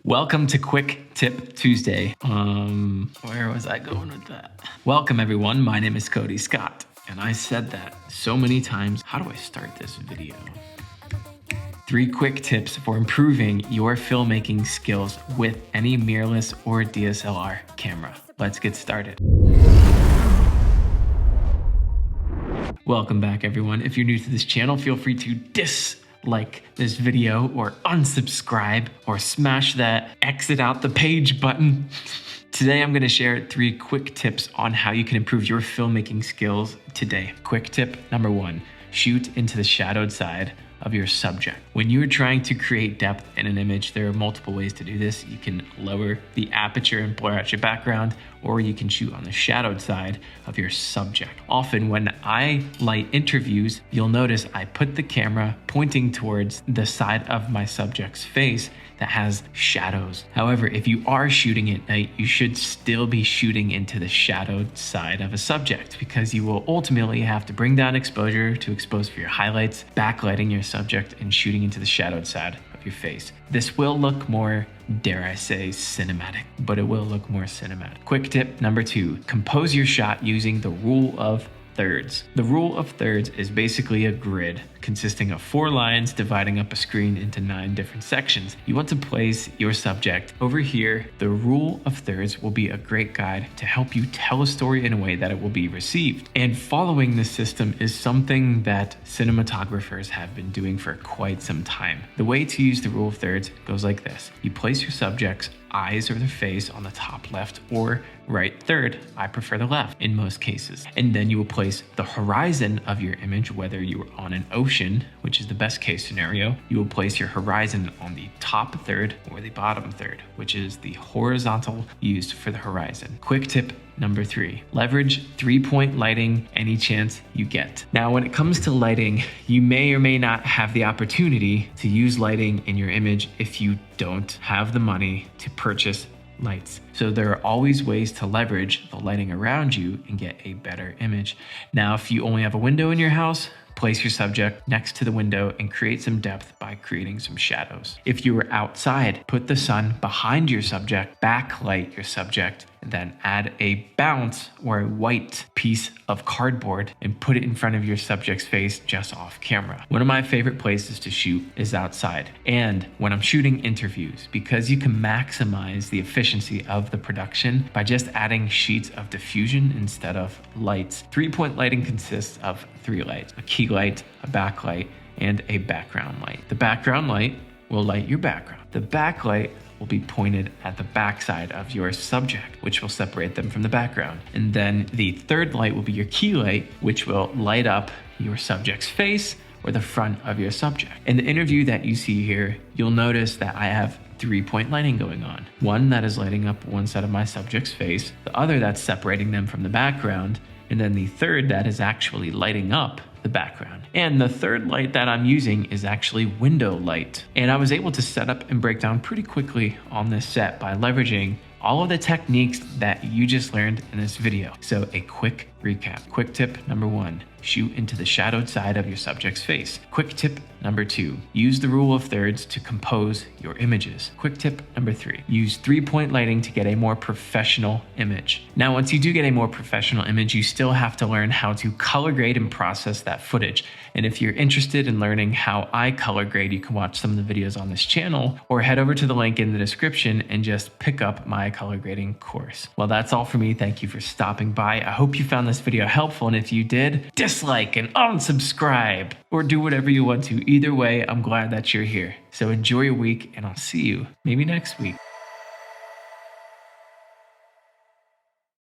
Welcome to Quick Tip Tuesday. Where was I going with that? Welcome everyone, my name is Cody Scott, and I said that so many times. How do I start this video? 3 quick tips for improving your filmmaking skills with any mirrorless or DSLR camera. Let's get started. Welcome back everyone. If you're new to this channel, feel free to dislike this video or unsubscribe or smash that exit out the page button. Today I'm going to share 3 quick tips on how you can improve your filmmaking skills today. Quick tip number 1, shoot into the shadowed side of your subject. When you're trying to create depth in an image, there are multiple ways to do this. You can lower the aperture and blur out your background, or you can shoot on the shadowed side of your subject. Often when I light interviews, you'll notice I put the camera pointing towards the side of my subject's face that has shadows. However, if you are shooting at night, you should still be shooting into the shadowed side of a subject, because you will ultimately have to bring down exposure to expose for your highlights, backlighting your subject and shooting into the shadowed side of your face. This will look more, dare I say, cinematic, but it will look more cinematic. Quick tip number 2, compose your shot using the rule of thirds. The rule of thirds is basically a grid consisting of 4 lines dividing up a screen into 9 different sections. You want to place your subject over here. The rule of thirds will be a great guide to help you tell a story in a way that it will be received. And following this system is something that cinematographers have been doing for quite some time. The way to use the rule of thirds goes like this. You place your subject's eyes or their face on the top left or right third. I prefer the left in most cases. And then you will place the horizon of your image, whether you are on an ocean, which is the best case scenario, you will place your horizon on the top third or the bottom third, which is the horizontal used for the horizon. Quick tip number 3, leverage 3-point lighting any chance you get. Now, when it comes to lighting, you may or may not have the opportunity to use lighting in your image if you don't have the money to purchase lights. So there are always ways to leverage the lighting around you and get a better image. Now, if you only have a window in your house, place your subject next to the window and create some depth by creating some shadows. If you were outside, put the sun behind your subject, backlight your subject, and then add a bounce or a white piece of cardboard and put it in front of your subject's face just off camera. One of my favorite places to shoot is outside. And when I'm shooting interviews, because you can maximize the efficiency of the production by just adding sheets of diffusion instead of lights. 3-point lighting consists of 3 lights, a key light, a backlight, and a background light. The background light will light your background. The backlight will be pointed at the backside of your subject, which will separate them from the background. And then the third light will be your key light, which will light up your subject's face or the front of your subject. In the interview that you see here, you'll notice that I have 3-point lighting going on. One that is lighting up one side of my subject's face, the other that's separating them from the background, and then the third that is actually lighting up the background. And the third light that I'm using is actually window light. And I was able to set up and break down pretty quickly on this set by leveraging all of the techniques that you just learned in this video. So a quick recap. Quick tip number 1, shoot into the shadowed side of your subject's face. Quick tip number 2, use the rule of thirds to compose your images. Quick tip number 3, use 3-point lighting to get a more professional image. Now, once you do get a more professional image, you still have to learn how to color grade and process that footage. And if you're interested in learning how I color grade, you can watch some of the videos on this channel or head over to the link in the description and just pick up my color grading course. Well, that's all for me. Thank you for stopping by. I hope you found this video helpful, and if you did, dislike and unsubscribe or do whatever you want to. Either way, I'm glad that you're here. So enjoy your week, and I'll see you maybe next week.